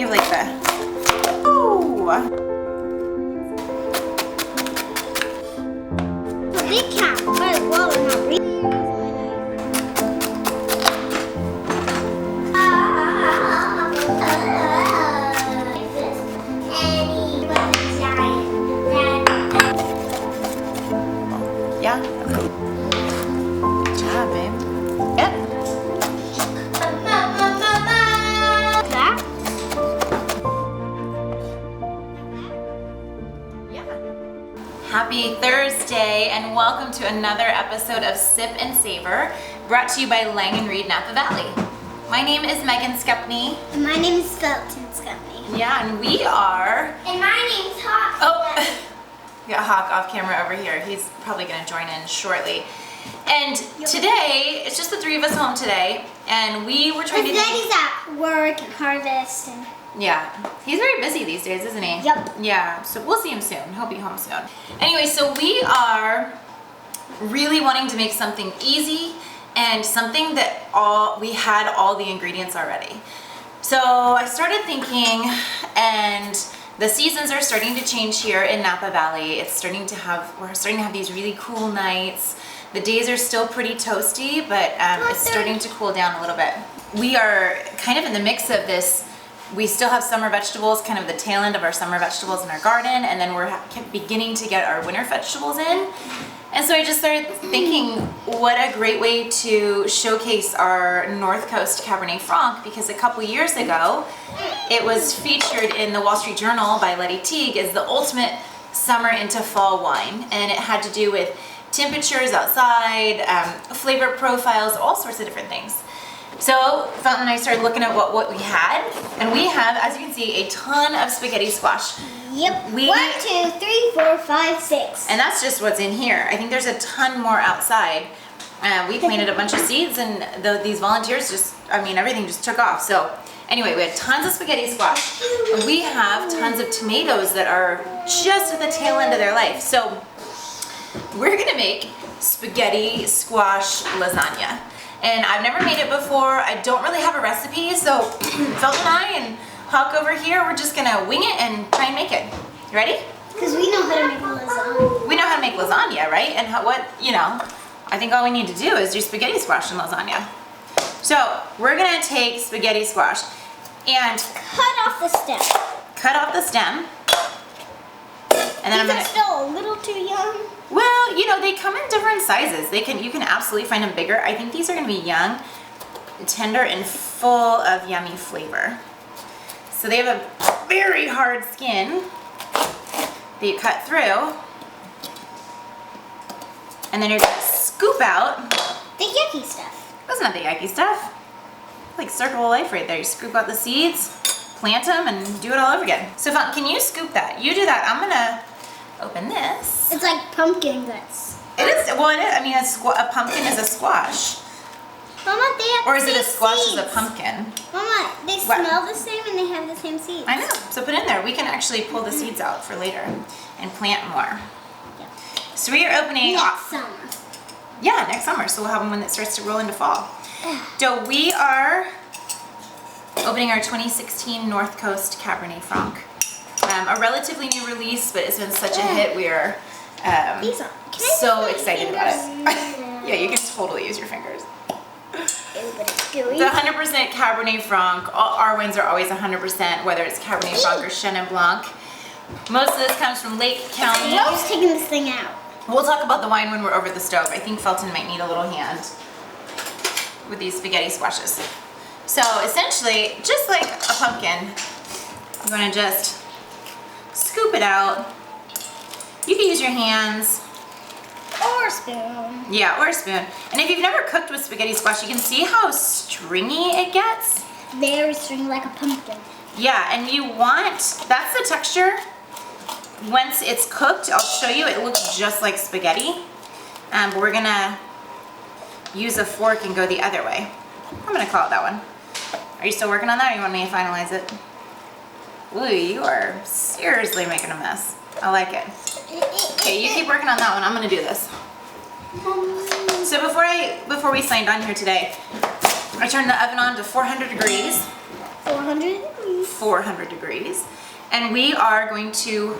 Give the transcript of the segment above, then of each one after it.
You have like the, ooh. They can't fight well or not really. Yeah? Okay. Good job, babe. Yep. That? Yeah. Happy Thursday and welcome to another episode of Sip and Savor, brought to you by Lang & Reed Napa Valley. My name is Megan Skupny. And my name is Felton Skupny. Yeah, and we are... And my name's Hawk. Oh, we got Hawk off camera over here. He's probably going to join in shortly. And today, it's just the three of us home today, and we were trying to... Daddy's at work and harvest and... Yeah, he's very busy these days, isn't he? Yep. Yeah, so we'll see him soon. He'll be home soon. Anyway, so we are really wanting to make something easy and something that we had all the ingredients already. So I started thinking, and the seasons are starting to change here in Napa Valley. We're starting to have these really cool nights. The days are still pretty toasty, but it's starting to cool down a little bit. We are kind of in the mix of this. We still have summer vegetables, kind of the tail end of our summer vegetables in our garden, and then we're beginning to get our winter vegetables in. And so I just started thinking, what a great way to showcase our North Coast Cabernet Franc, because a couple years ago, it was featured in the Wall Street Journal by Letty Teague as the ultimate summer into fall wine. And it had to do with temperatures outside, flavor profiles, all sorts of different things. So Fountain and I started looking at what we had, and we have, as you can see, a ton of spaghetti squash. Yep. 1, 2, 3, 4, 5, 6. And that's just what's in here. I think there's a ton more outside. We planted a bunch of seeds, and these volunteers everything just took off. So anyway, we had tons of spaghetti squash. We have tons of tomatoes that are just at the tail end of their life. So we're gonna make spaghetti squash lasagna. And I've never made it before. I don't really have a recipe, so Felton and I and Hawk over here, we're just gonna wing it and try and make it. You ready? Because we know how to make lasagna. We know how to make lasagna, right? And I think all we need to do is do spaghetti squash and lasagna. So we're gonna take spaghetti squash and cut off the stem. Cut off the stem. And then These are still a little too young. Well, they come in different sizes. You can absolutely find them bigger. I think these are gonna be young, tender, and full of yummy flavor. So they have a very hard skin that you cut through. And then you're gonna scoop out the yucky stuff. That's not the yucky stuff. Like circle of life right there. You scoop out the seeds, plant them, and do it all over again. So Fountain, can you scoop that? You do that. I'm gonna open this. It's like pumpkin guts. It is. Well, it is. I mean, a pumpkin is a squash. Mama, they have Or is it a squash seeds. as a pumpkin? Mama, they smell the same and they have the same seeds. I know. So put it in there. We can actually pull the seeds out for later and plant more. Yeah. So we are opening. Next summer. Yeah, next summer. So we'll have them when it starts to roll into fall. So we are opening our 2016 North Coast Cabernet Franc. A relatively new release, but it's been such a hit. We are so excited about it. Yeah, you can totally use your fingers. The 100% Cabernet Franc. All our wines are always 100%, whether it's Cabernet Franc or Chenin Blanc. Most of this comes from Lake County. Love's taking this thing out. We'll talk about the wine when we're over the stove. I think Felton might need a little hand with these spaghetti squashes. So essentially, just like a pumpkin, I'm gonna just scoop it out. You can use your hands. Or a spoon. Yeah, or a spoon. And if you've never cooked with spaghetti squash, you can see how stringy it gets. Very stringy, like a pumpkin. Yeah, and that's the texture. Once it's cooked, I'll show you, it looks just like spaghetti. But we're gonna use a fork and go the other way. I'm gonna call it that one. Are you still working on that, or you want me to finalize it? Ooh, you are seriously making a mess. I like it. Okay, you keep working on that one. I'm gonna do this. So before we signed on here today, I turned the oven on to 400 degrees. 400 degrees. 400 degrees. And we are going to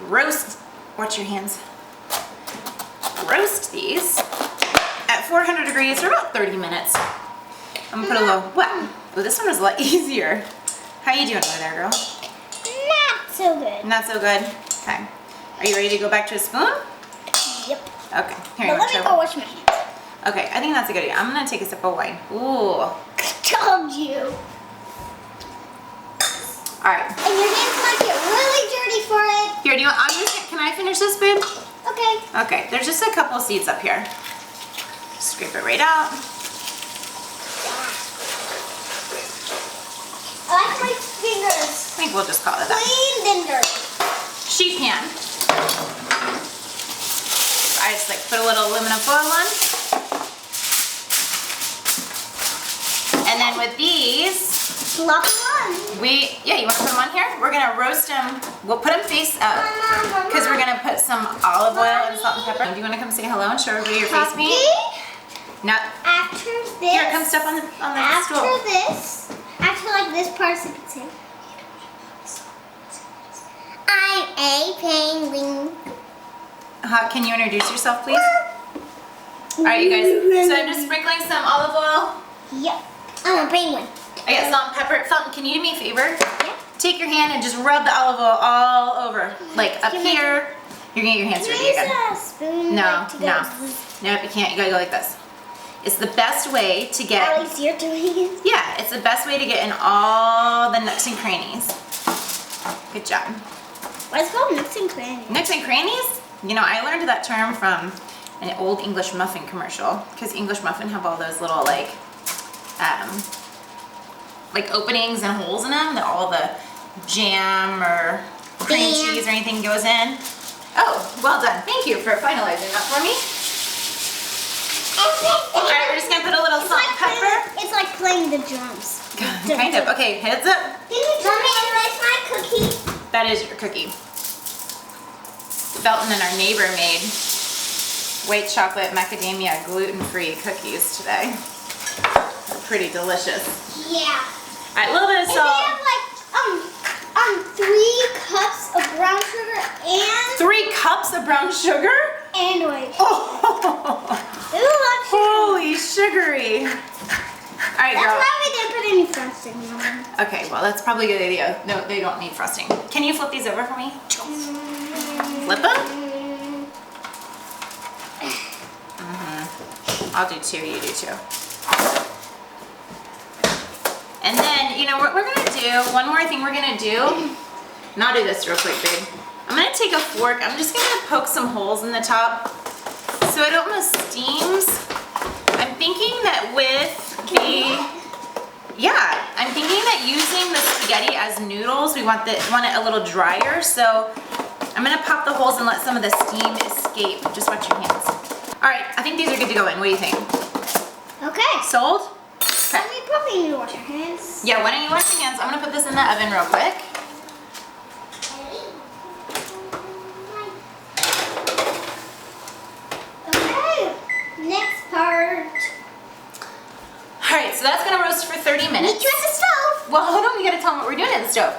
roast, watch your hands, roast these at 400 degrees for about 30 minutes. I'm gonna put a little, what? Oh, this one was a lot easier. How you doing over there, girl? Not so good. Not so good? Okay. Are you ready to go back to a spoon? Yep. Okay, here, But let me go wash my hands. Okay, I think that's a good idea. I'm gonna take a sip of wine. Ooh. Told you. All right. And your hands might get really dirty for it. Here, do you want, can I finish this, babe? Okay. Okay, there's just a couple seeds up here. Scrape it right out. I like my fingers I think we'll just call it that. clean and dirty. Sheet pan. I just like put a little aluminum foil on. And then with these, Slop one. you want to put them on here? We're gonna roast them. We'll put them face up because we're gonna put some olive oil and salt and pepper. Do you want to come say hello and show everybody your face paint? No. After this. Here, come step on the stool. After like this part, so you can say, I'm a penguin. Can you introduce yourself, please? All right, you guys. So I'm just sprinkling some olive oil. Yep. I'm a penguin. I got salt and pepper. Felton, can you do me a favor? Yep. Take your hand and just rub the olive oil all over, like up here. You're gonna get your hands dirty Use again. a spoon. No, like, to go. Nope, you can't. You gotta go like this. It's the best way to At get. least you're doing it. Yeah, it's the best way to get in all the nooks and crannies. Good job. What's called nooks and crannies? Nooks and crannies? You know, I learned that term from an old English muffin commercial because English muffin have all those little like openings and holes in them that all the jam or cream cheese or anything goes in. Oh, well done. Thank you for finalizing that for me. All right, we're just gonna put a little salt and pepper. It's like playing the drums. Kind of. Okay, heads up. Mommy, where's my cookie? That is your cookie. Felton and our neighbor made white chocolate macadamia gluten-free cookies today. They're pretty delicious. Yeah. All right, a little bit of And salt. they have like 3 cups of brown sugar and 3 cups of brown sugar? white. Oh, Ooh, holy sugary. All right, that's girl. why we didn't put any frosting on them. Okay, well, that's probably a good idea. No, they don't need frosting. Can you flip these over for me? Flip them? I'll do 2, you do 2. And then, you know what we're gonna do, one more thing we're gonna do, and I'll do this real quick, babe. I'm gonna take a fork, I'm just gonna poke some holes in the top so it almost steams. I'm thinking that I'm thinking that using the spaghetti as noodles, we want it a little drier, so I'm gonna pop the holes and let some of the steam escape. Just watch your hands. All right, I think these are good to go in. What do you think? Okay. Sold? Okay. We probably need to wash our hands. Yeah, why don't you wash your hands? I'm gonna put this in the oven real quick. Okay. Next part. All right, so that's gonna roast for 30 minutes. Meet you at the stove. Well, hold on, we gotta tell them what we're doing at the stove.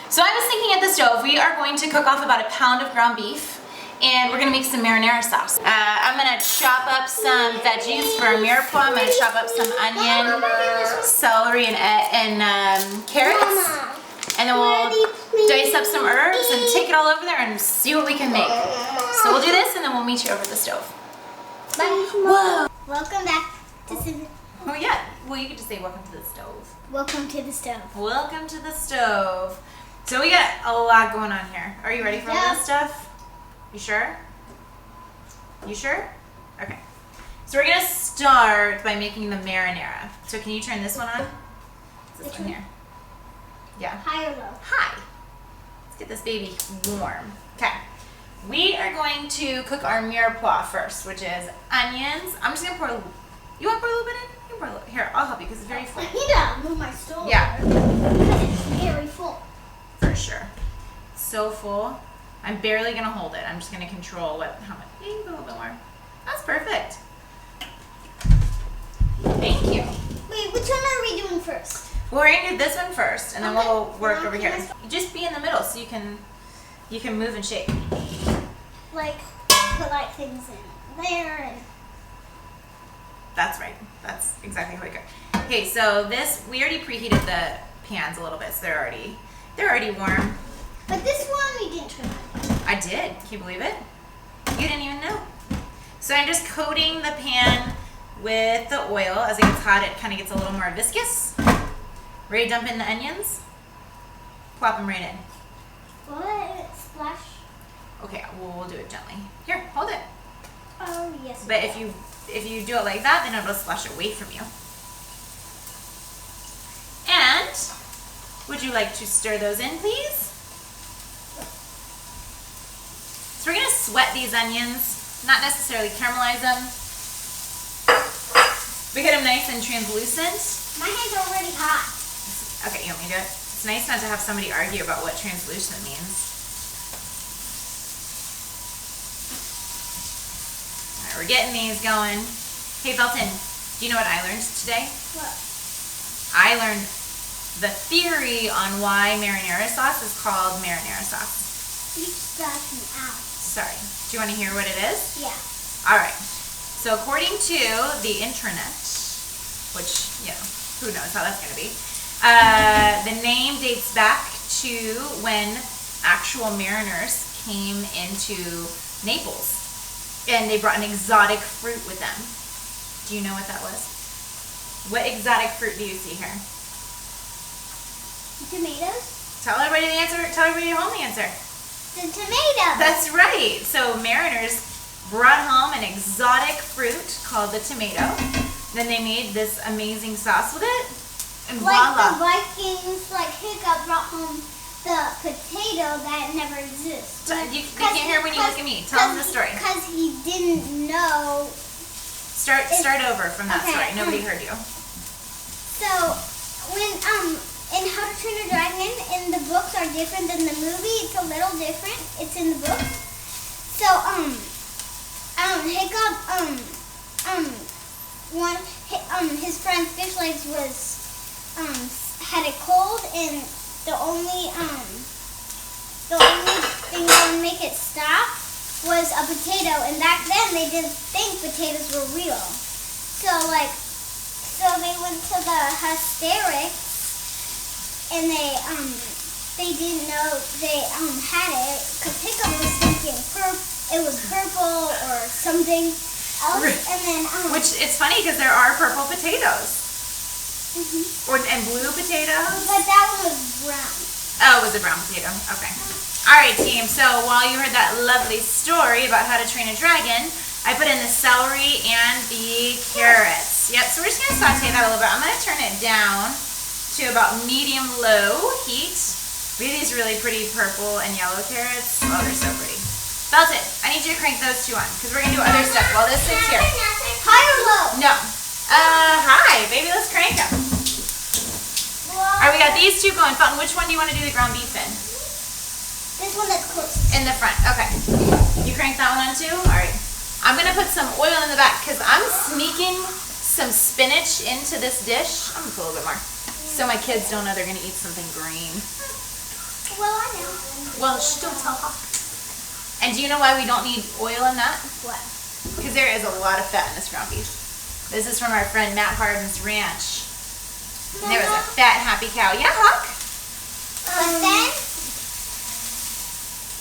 So I was thinking at the stove, we are going to cook off about 1 pound of ground beef, and we're gonna make some marinara sauce. I'm gonna chop up some veggies for a mirepoix. I'm gonna chop up some onion, celery, and carrots. And then we'll dice up some herbs and take it all over there and see what we can make. So we'll do this, and then we'll meet you over the stove. Bye. Whoa. Welcome back to the Oh yeah, well you could just say welcome to the stove. Welcome to the stove. Welcome to the stove. So we got a lot going on here. Are you ready for all this stuff? You sure? You sure? Okay. So we're gonna start by making the marinara. So can you turn this one on? This one here. Yeah. High or low? Hi. Let's get this baby warm. Okay. We are going to cook our mirepoix first, which is onions. I'm just gonna pour. You want to pour a little bit in? You can pour a little. Here, I'll help you because it's very full. I need to move my stove. Yeah. Because it's very full. For sure. So full. I'm barely gonna hold it. I'm just gonna control how much. You can put a little bit more. That's perfect. Thank you. Wait, which one are we doing first? Well, we're gonna do this one first, and then Okay. we'll work Now over can here. You just be in the middle so you can move and shake. Like, put like things in there and. That's right. That's exactly how we go. Okay, so this, we already preheated the pans a little bit, so they're already warm. But this one we didn't turn on. I did. Can you believe it? You didn't even know. So I'm just coating the pan with the oil. As it gets hot, it kind of gets a little more viscous. Ready to dump in the onions? Plop them right in. What? Splash? Okay, we'll do it gently. Here, hold it. Oh, yes. But if you do it like that, then it'll splash away from you. And would you like to stir those in, please? So we're gonna sweat these onions, not necessarily caramelize them. We get them nice and translucent. My hand's already hot. Okay, you want me to do it? It's nice not to have somebody argue about what translucent means. All right, we're getting these going. Hey, Felton, do you know what I learned today? What? I learned the theory on why marinara sauce is called marinara sauce. You scratched me out. Sorry. Do you want to hear what it is? Yeah. All right. So according to the intranet, which, you know, who knows how that's going to be, the name dates back to when actual mariners came into Naples and they brought an exotic fruit with them. Do you know what that was? What exotic fruit do you see here? Tomatoes? Tell everybody the answer. Tell everybody at home the answer. The tomatoes. That's right. So mariners brought home an exotic fruit called the tomato. Then they made this amazing sauce with it. And like voila. the Vikings, like Hiccup brought home the potato that never exists. So you can't hear when you look at me. Tell them the story. Because he didn't know. Start over from that Okay, story. Nobody heard you. So when in How to Train a Dragon, in the books are different than the movie. It's a little different. It's in the books. So Hiccup his friend Fish Legs was had a cold, and the only thing that would make it stop was a potato, and back then they didn't think potatoes were real. So they went to the hysterics, and they didn't know they had it, because Hiccup was thinking it was purple or something else, and then Which it's funny because there are purple potatoes. And blue potatoes. but that one was brown. Oh, it was a brown potato. Okay. All right, team. So while you heard that lovely story about how to train a dragon, I put in the celery and the carrots. Yep. So we're just gonna saute that a little bit. I'm gonna turn it down to about medium-low heat. We have these really pretty purple and yellow carrots. Oh, they're so pretty. Belton, I need you to crank those two on because we're gonna do other stuff while this sits here. High or low? No. Hi, baby. Let's crank them. All right, we got these two going. Felton, which one do you want to do the ground beef in? This one that's closest. In the front. Okay. You crank that one on too? All right. I'm gonna put some oil in the back because I'm sneaking some spinach into this dish. I'm gonna put a little bit more so my kids don't know they're gonna eat something green. Well, I know. Well, don't tell Hawk. And do you know why we don't need oil in that? What? Because there is a lot of fat in this ground beef. This is from our friend Matt Harden's ranch. And there was a fat, happy cow. Yeah, Hawk? But then,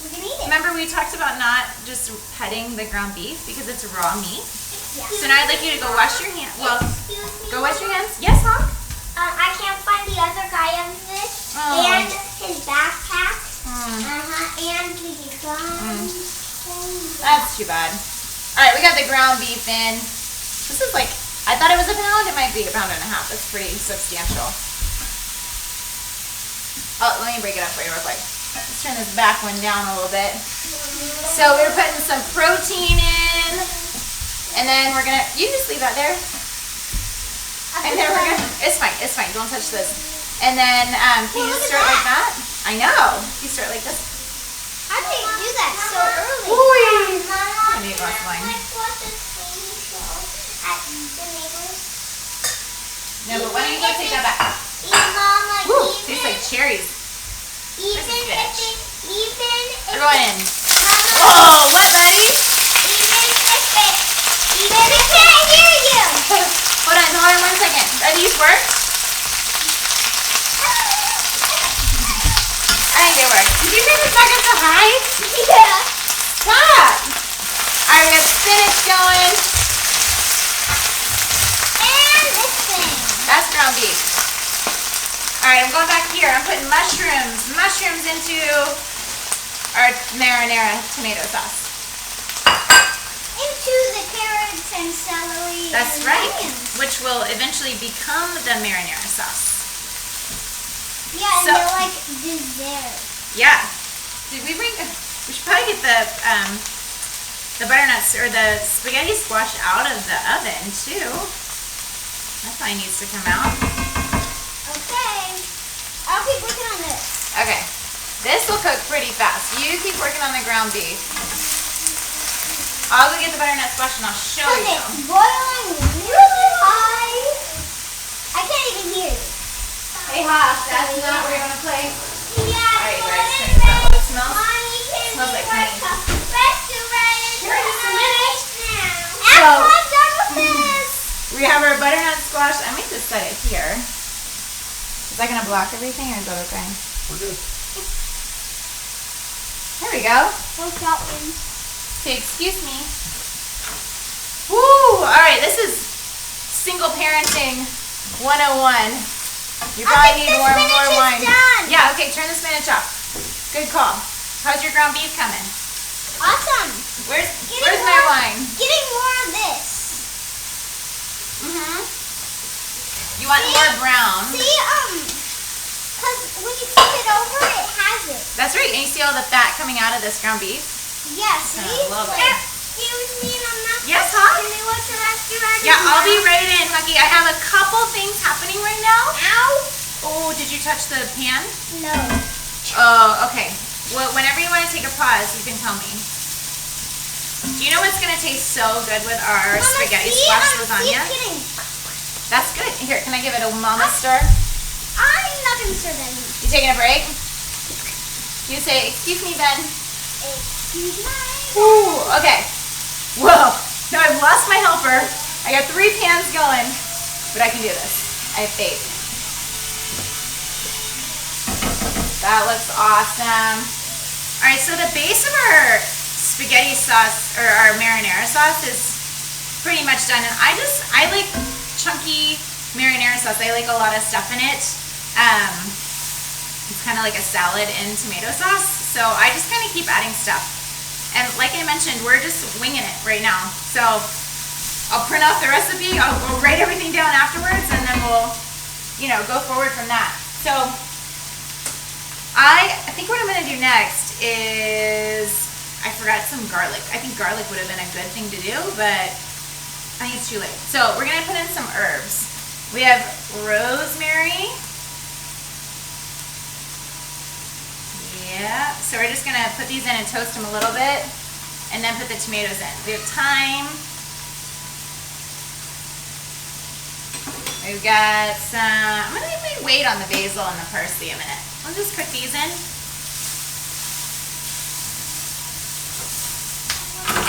we can eat it. Remember we talked about not just petting the ground beef because it's raw meat? Yeah. So now I'd like you to go wash your hands. Well, Excuse me. go wash your hands. Yes, Hawk? I can't find the other guy on this. Oh. And his backpack. And the gun. That's too bad. All right, we got the ground beef in. This is like, I thought it was a pound. It might be a pound and a half. That's pretty substantial. Oh, let me break it up for you real quick. Let's turn this back one down a little bit. So we're putting some protein in. And then we're gonna, you just leave that there. And then we're gonna, it's fine, don't touch this. And then, can you just start like that? I know, you start like this. How did they do that so early? Boy. Mama, I need a glass of wine. let's watch this TV show at the neighbors. No, but why don't you go take that back? Mama, Woo, tastes like cherries. even if They're going in. Mama, Whoa, what, buddy? even if I can't hear you. Hold on 1 second. Are these work? I think they work. Did you think it's not get so high? Yeah. Stop. Alright, we got spinach going. And this thing. That's ground beef. Alright, I'm going back here. I'm putting mushrooms into our marinara tomato sauce. Into the carrots and celery. That's and right. onions. Which will eventually become the marinara sauce. Yeah, and So- they're like dessert. Yeah. Did we bring? We should probably get the butternuts or the spaghetti squash out of the oven too. That probably needs to come out. Okay. I'll keep working on this. Okay. This will cook pretty fast. You keep working on the ground beef. I'll go get the butternut squash and I'll show And you. it's boiling really high. I can't even hear you. Hey Haas, that's not where you want to play. Yeah, Alright, but guys, it's check this out. ready. It smells. Mommy, can Smells we like work honey. a restaurant? Here in just a minute. Now. So- After I'm done with this. We have our butternut squash. I might just set it here. Is that gonna block everything or is that okay? We're good. There we go. What's that one? Okay, excuse me. Woo! Alright, this is single parenting 101. You probably think need the more spinach is wine. done. Yeah, okay, turn the spinach off. Good call. How's your ground beef coming? Awesome. Where's Getting my more- wine? Getting more of this. Mm-hmm. You want See? more brown. See, because when you flip it over, it has it. That's right, and you see all the fat coming out of this ground beef? Yeah, see? love it. Excuse me, I'm not. Yes, huh? Can we watch the restaurant? Yeah, I'll be right in, Hucky. I have a couple things happening right now. Ow. Oh, did you touch the pan? No. Oh, okay. Well, whenever you want to take a pause, you can tell me. Do you know what's going to taste so good with our Mama, spaghetti see, squash see, lasagna? it's getting. That's good. Here, can I give it a mama stir? I'm not gonna stir them. You taking a break? You say, excuse me, Ben. Excuse me. Ooh, okay. Whoa. Now I've lost my helper. I got 3 pans going, but I can do this. I have faith. That looks awesome. All right, so the base of our spaghetti sauce or our marinara sauce is pretty much done. And I like chunky marinara sauce. I like a lot of stuff in it. It's kind of like a salad in tomato sauce. So I just kind of keep adding stuff. And like I mentioned, we're just winging it right now. So I'll print off the recipe. I'll write everything down afterwards, and then we'll, go forward from that. So I think what I'm going to do next is, I forgot some garlic. I think garlic would have been a good thing to do, but I think it's too late. So we're going to put in some herbs. We have rosemary. Yeah, so we're just gonna put these in and toast them a little bit and then put the tomatoes in. We have thyme. We've got some, I'm gonna wait on the basil and the parsley a minute. I'll just cook these in.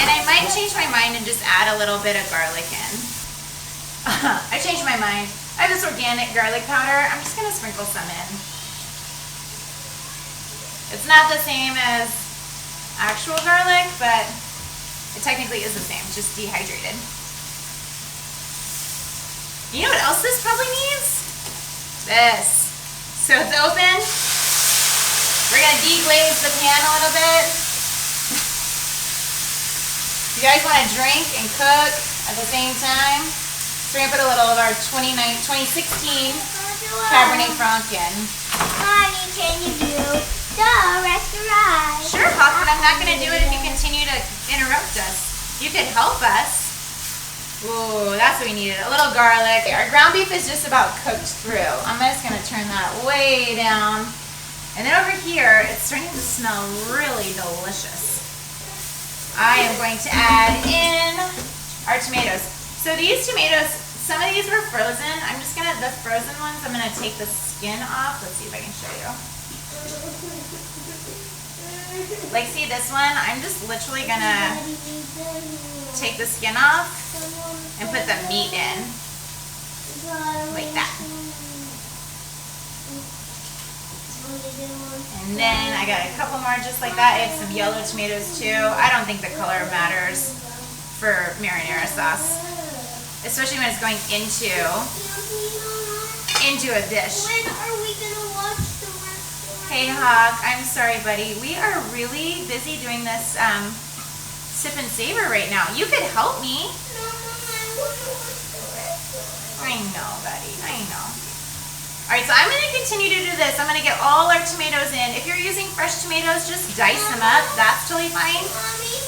And I might change my mind and just add a little bit of garlic in. I changed my mind. I have this organic garlic powder. I'm just gonna sprinkle some in. It's not the same as actual garlic, but it technically is the same, just dehydrated. You know what else this probably needs? This. So it's open. We're gonna deglaze the pan a little bit. If you guys wanna drink and cook at the same time, so we're gonna put a little of our 2016 Cabernet Franc in. Mommy, can you do the restaurant? Sure, Hawk, but I'm not going to do it if you continue to interrupt us. You could help us. Ooh, that's what we needed. A little garlic. Our ground beef is just about cooked through. I'm just going to turn that way down. And then over here, it's starting to smell really delicious. I am going to add in our tomatoes. So these tomatoes, some of these were frozen. the frozen ones, I'm gonna take the skin off. Let's see if I can show you. Like, see this one? I'm just literally gonna take the skin off and put the meat in. Like that. And then I got a couple more just like that. I have some yellow tomatoes too. I don't think the color matters for marinara sauce, especially when it's going into a dish. When are we gonna watch the restaurant? Hey Hawk, I'm sorry buddy. We are really busy doing this sip and savor right now. You could help me. No, Mama, I want to watch the restaurant. I know buddy, I know. Alright, so I'm going to continue to do this. I'm going to get all our tomatoes in. If you're using fresh tomatoes, just dice them up. That's totally fine.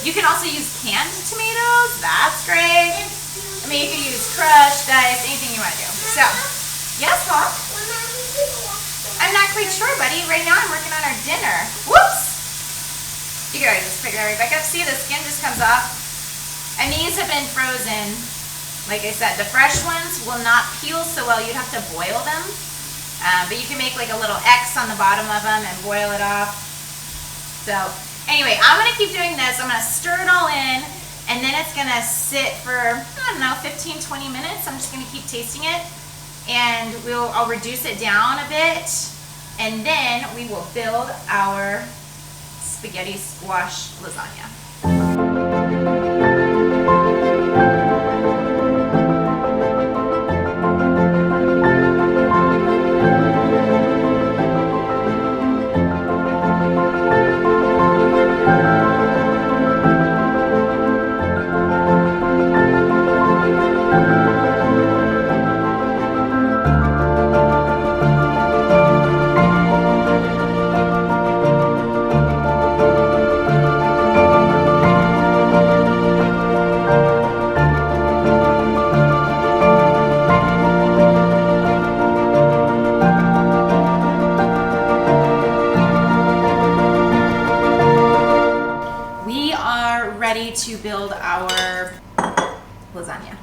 You can also use canned tomatoes. That's great. I mean, you can use crushed, diced, anything you want to do. So, yes, Hawk? I'm not quite sure, buddy. Right now I'm working on our dinner. Whoops! You guys just pick that right back up. See, the skin just comes off. And these have been frozen. Like I said, the fresh ones will not peel so well. You'd have to boil them. But you can make like a little X on the bottom of them and boil it off. So anyway, I'm going to keep doing this. I'm going to stir it all in, and then it's going to sit for, I don't know, 15-20 minutes. I'm just going to keep tasting it, and I'll reduce it down a bit, and then we will build our spaghetti squash lasagna. To build our lasagna.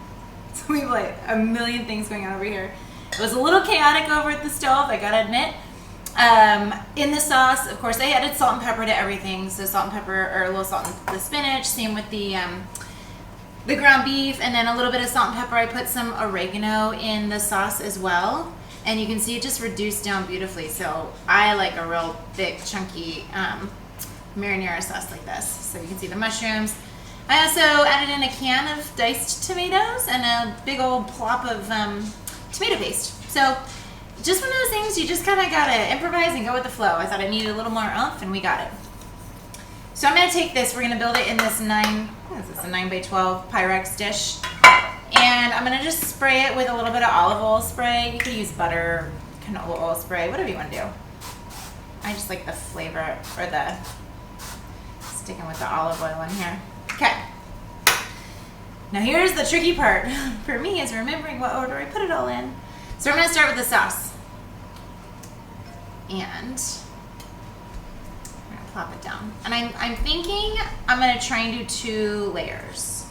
So we have like a million things going on over here. It was a little chaotic over at the stove, I gotta admit. In the sauce, of course, I added salt and pepper to everything. So salt and pepper, or a little salt in the spinach. Same with the ground beef, and then a little bit of salt and pepper. I put some oregano in the sauce as well, and you can see it just reduced down beautifully. So I like a real thick, chunky marinara sauce like this. So you can see the mushrooms. I also added in a can of diced tomatoes and a big old plop of tomato paste. So just one of those things you just kind of gotta improvise and go with the flow. I thought it needed a little more oomph, and we got it. So I'm gonna take this, we're gonna build it in this 9x12 Pyrex dish. And I'm gonna just spray it with a little bit of olive oil spray. You could use butter, canola oil spray, whatever you wanna do. I just like the flavor, or the sticking with the olive oil in here. Okay. Now here's the tricky part for me, is remembering what order I put it all in. So I'm going to start with the sauce. And I'm going to plop it down. And I'm thinking I'm going to try and do 2 layers.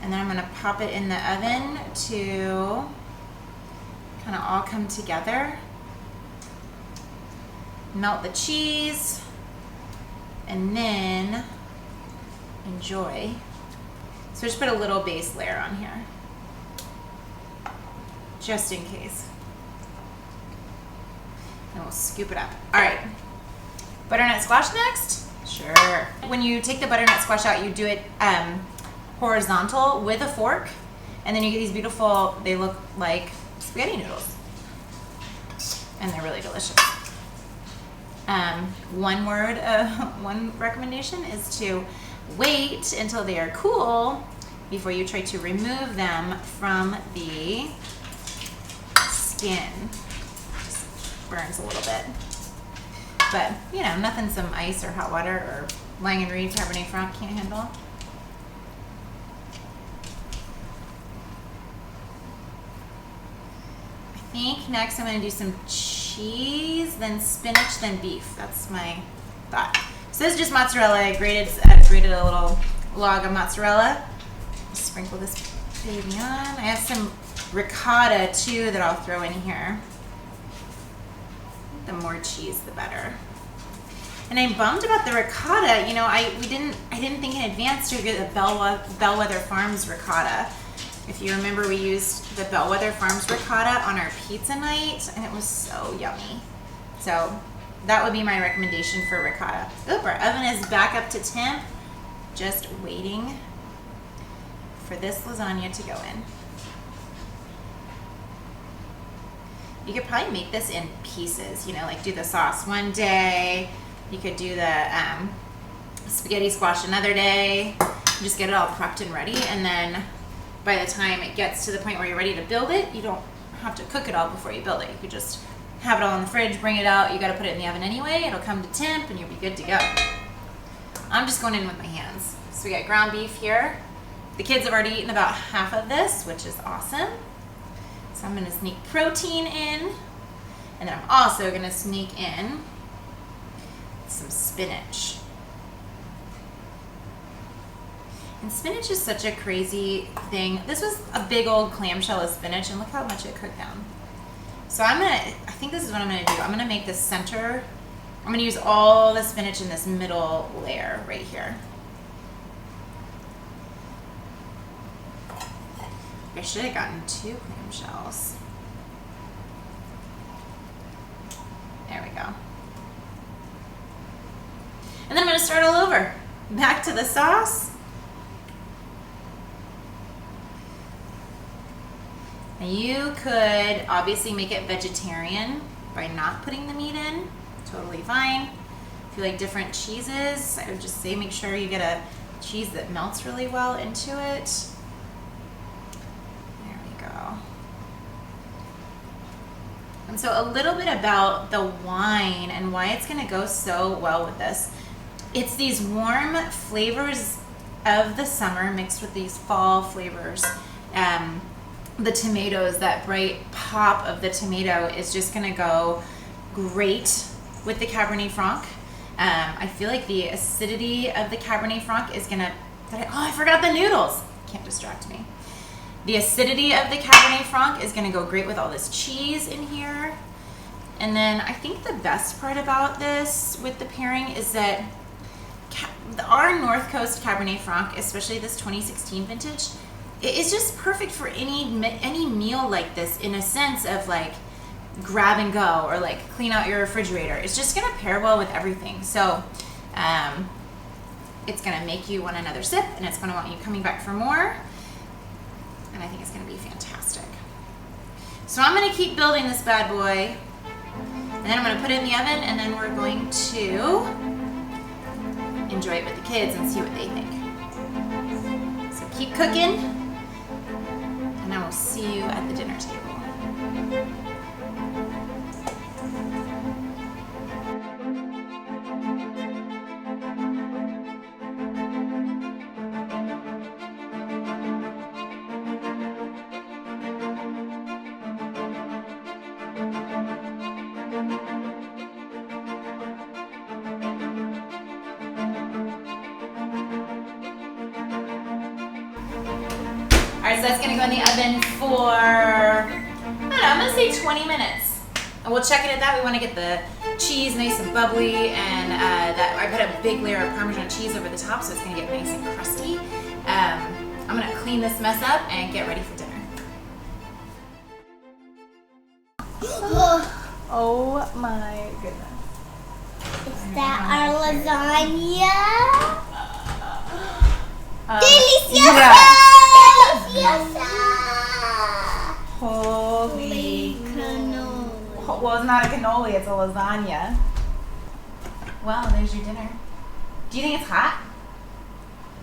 And then I'm going to pop it in the oven to kind of all come together. Melt the cheese. And then enjoy. So just put a little base layer on here, just in case. And we'll scoop it up. All right, butternut squash next? Sure. When you take the butternut squash out, you do it horizontal with a fork, and then you get these beautiful, they look like spaghetti noodles. And they're really delicious. One recommendation is to wait until they are cool before you try to remove them from the skin. Just burns a little bit. But, you know, nothing some ice or hot water or Lang & Reed Cabernet Franc can't handle. I think next I'm going to do some cheese, then spinach, then beef. That's my thought. So this is just mozzarella. I grated a little log of mozzarella. Sprinkle this baby on. I have some ricotta too that I'll throw in here. The more cheese, the better. And I'm bummed about the ricotta. You know, I didn't think in advance to get the Bellwether Farms ricotta. If you remember, we used the Bellwether Farms ricotta on our pizza night, and it was so yummy. So that would be my recommendation for ricotta. Oop, our oven is back up to temp. Just waiting for this lasagna to go in. You could probably make this in pieces, you know, like do the sauce one day. You could do the spaghetti squash another day. Just get it all prepped and ready, and then by the time it gets to the point where you're ready to build it, you don't have to cook it all before you build it. You could just have it all in the fridge, bring it out. You got to put it in the oven anyway. It'll come to temp, and you'll be good to go. I'm just going in with my hands. So we got ground beef here. The kids have already eaten about half of this, which is awesome. So I'm going to sneak protein in, and then I'm also going to sneak in some spinach. And spinach is such a crazy thing. This was a big old clamshell of spinach, and look how much it cooked down. So I think this is what I'm gonna do. I'm gonna make the center, I'm gonna use all the spinach in this middle layer right here. I should have gotten 2 clamshells. There we go. And then I'm gonna start all over. Back to the sauce. Now you could obviously make it vegetarian by not putting the meat in. Totally fine. If you like different cheeses, I would just say make sure you get a cheese that melts really well into it. There we go. And so a little bit about the wine and why it's going to go so well with this. It's these warm flavors of the summer mixed with these fall flavors. The tomatoes, that bright pop of the tomato is just going to go great with the Cabernet Franc. I feel like the acidity of the Cabernet Franc is going to... I forgot the noodles. Can't distract me. The acidity of the Cabernet Franc is going to go great with all this cheese in here. And then I think the best part about this with the pairing is that our North Coast Cabernet Franc, especially this 2016 vintage, it is just perfect for any meal like this, in a sense of like grab and go or like clean out your refrigerator. It's just gonna pair well with everything. So it's gonna make you want another sip, and it's gonna want you coming back for more. And I think it's gonna be fantastic. So I'm gonna keep building this bad boy, and then I'm gonna put it in the oven, and then we're going to enjoy it with the kids and see what they think. So keep cooking, and I will see you at the dinner table. Alright, so that's gonna go in the oven for, I don't know, I'm gonna say 20 minutes. And we'll check it at that. We wanna get the cheese nice and bubbly, and that I put a big layer of Parmesan cheese over the top, so it's gonna get nice and crusty. I'm gonna clean this mess up and get ready for dinner. Oh my goodness. Is that our lasagna? Deliciosa! Yeah. Holy cannoli. Well, it's not a cannoli, it's a lasagna. Well, there's your dinner. Do you think it's hot?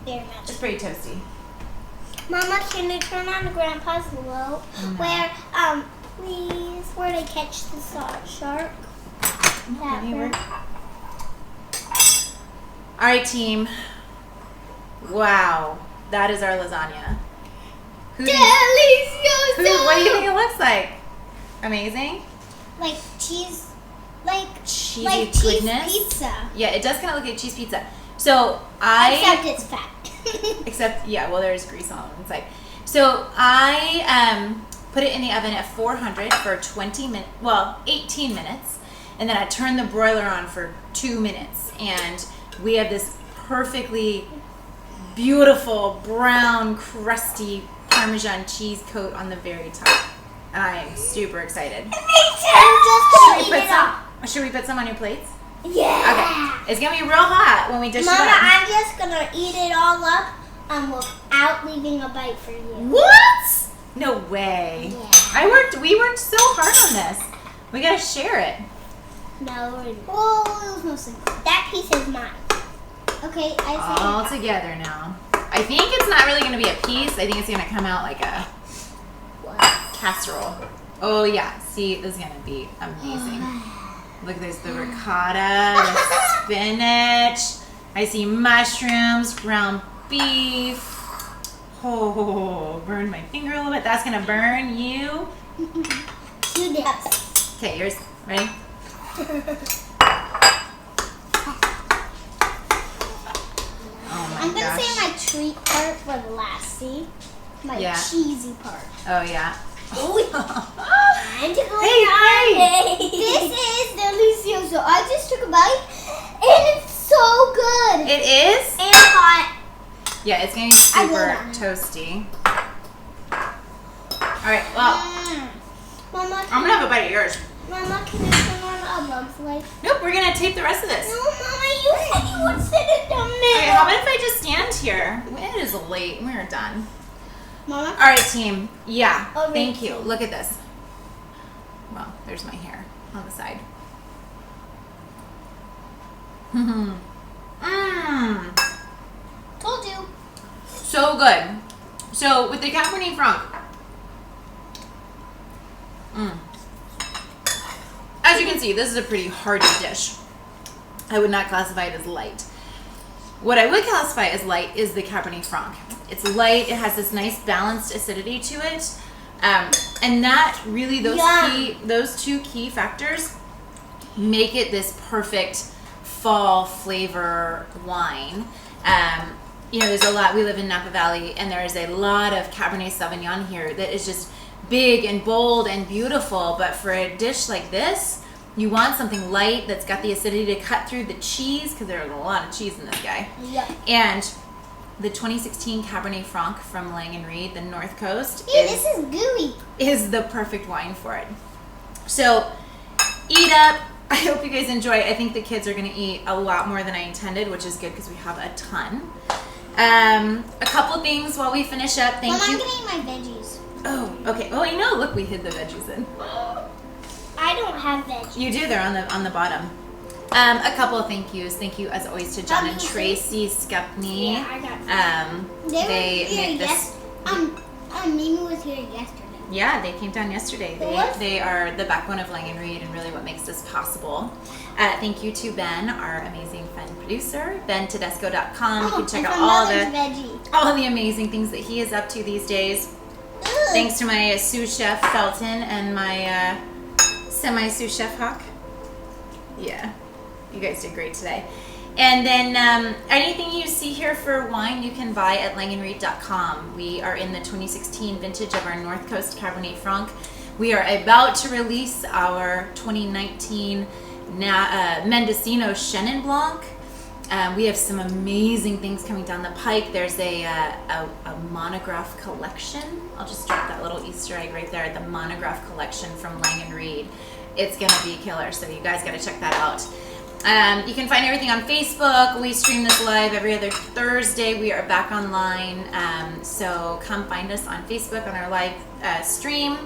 Very much. It's pretty toasty. Mama, can you turn on Grandpa's remote? Where, please, where they catch the shark? Alright, team. Wow. That is our lasagna. Delicioso! What do you think it looks like? Amazing? Like cheese, like cheesy like goodness. Cheese pizza. Yeah, it does kind of look like cheese pizza. So Except it's fat. Except, yeah, well, there's grease on the inside. So I put it in the oven at 400 for 18 minutes. And then I turn the broiler on for 2 minutes. And we have this perfectly beautiful, brown, crusty Parmesan cheese coat on the very top. And I am super excited. Me too! I'm just gonna eat it all. Should we put some on your plates? Yeah. Okay. It's gonna be real hot when we dish Mama, it up. I'm just gonna eat it all up without leaving a bite for you. What? No way. Yeah. We worked so hard on this. We gotta share it. No, it was mostly that piece is mine. Okay, I think All together now. I think it's not really gonna be a piece. I think it's gonna come out like a casserole. Oh yeah. See, this is gonna be amazing. Look, there's the ricotta, the spinach. I see mushrooms, ground beef. Oh, burned my finger a little bit. That's gonna burn you. two dips. Okay, yours. Ready? Oh my I'm gonna gosh. save my treat part for the last. See, my cheesy part. Oh yeah. I'm to go Hey, This is delicioso. I just took a bite, and it's so good. It is? And hot. Yeah, it's gonna be I super love it. toasty. Alright, well, Mama, I'm gonna have a bite of yours. Mama, can I turn on a bug light? Nope, we're gonna tape the rest of this. No, Mama, you said you would sit in the middle. Okay, how about if I just stand here? It is late. We're done. Mama? Alright, team. Yeah, Oh, thank wait. you. Look at this. Well, there's my hair on the side. Mmm. Told you. So good. So with the Cabernet Franc, as you can see, this is a pretty hearty dish. I would not classify it as light. What I would classify as light is the Cabernet Franc. It's light. It has this nice balanced acidity to it, and that really those two key factors make it this perfect fall flavor wine. You know, there's a lot, we live in Napa Valley, and there is a lot of Cabernet Sauvignon here that is just big and bold and beautiful, but for a dish like this, you want something light that's got the acidity to cut through the cheese, because there's a lot of cheese in this guy. Yep. And the 2016 Cabernet Franc from Lang & Reed, the North Coast, This is gooey. is the perfect wine for it. So, eat up. I hope you guys enjoy. I think the kids are going to eat a lot more than I intended, which is good because we have a ton. A couple things while we finish up. Thank Mama, you. I'm gonna eat my veggies. Oh, okay. Oh, I know. Look, we hid the veggies in. I don't have veggies. You do. They're on the bottom. A couple of thank yous. Thank you, as always, to John and Okay. Tracy Skupny. Yeah, I got They make this. Mimi was here yesterday. Yeah, they came down yesterday. They are the backbone of Lang & Reed and really what makes this possible. Thank you to Ben, our amazing fun producer, bentedesco.com. You can check out all the amazing things that he is up to these days. Thanks to my sous chef Felton and my semi-sous chef Hawk. Yeah, you guys did great today. And then anything you see here for wine you can buy at langandreed.com. We are in the 2016 vintage of our North Coast Cabernet Franc. We are about to release our 2019 Mendocino Chenin Blanc. We have some amazing things coming down the pike. There's a monograph collection. I'll just drop that little Easter egg right there. The monograph collection from Lang & Reed. It's gonna be killer, so you guys gotta check that out. You can find everything on Facebook. We stream this live every other Thursday. We are back online, so come find us on Facebook on our live stream.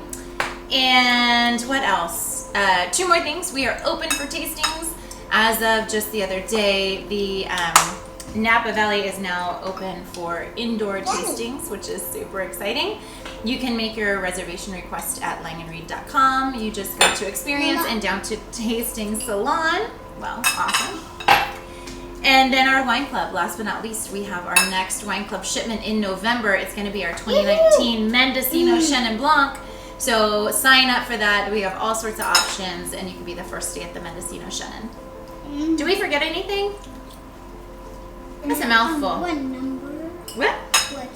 And what else? Two more things. We are open for tastings. As of just the other day, the Napa Valley is now open for indoor tastings, which is super exciting. You can make your reservation request at langandreed.com. You just go to Experience and down to Tasting Salon. Well, awesome. And then our wine club, last but not least, we have our next wine club shipment in November. It's going to be our 2019 Mendocino Chenin Blanc. So sign up for that. We have all sorts of options, and you can be the first to get the Mendocino Chenin. Do we forget anything? It's a mouthful. What number? What? What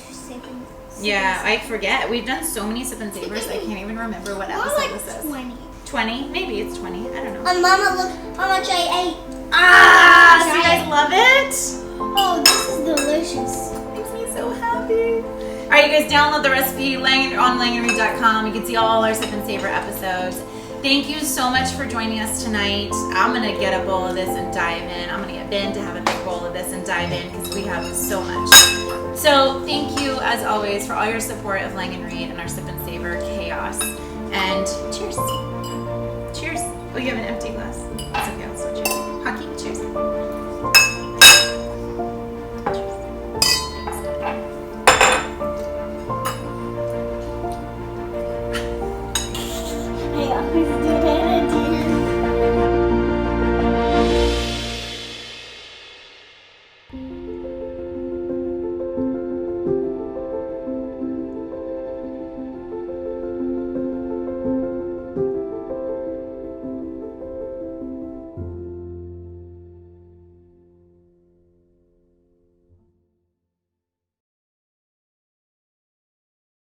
Yeah, I forget. We've done so many sip and savors, I can't even remember what More episode like this is. 20. 20? Maybe it's 20. I don't know. And Mama, look how much I ate. Ah, so you guys love it? Oh, this is delicious. Makes me so happy. All right, you guys, download the recipe on langanreed.com. You can see all our sip and savor episodes. Thank you so much for joining us tonight. I'm gonna get a bowl of this and dive in. I'm gonna get Ben to have a big bowl of this and dive in because we have so much. So thank you, as always, for all your support of Lang & Reed and our sip and savor chaos. And cheers. Cheers. Oh, you have an empty glass. That's okay. I'll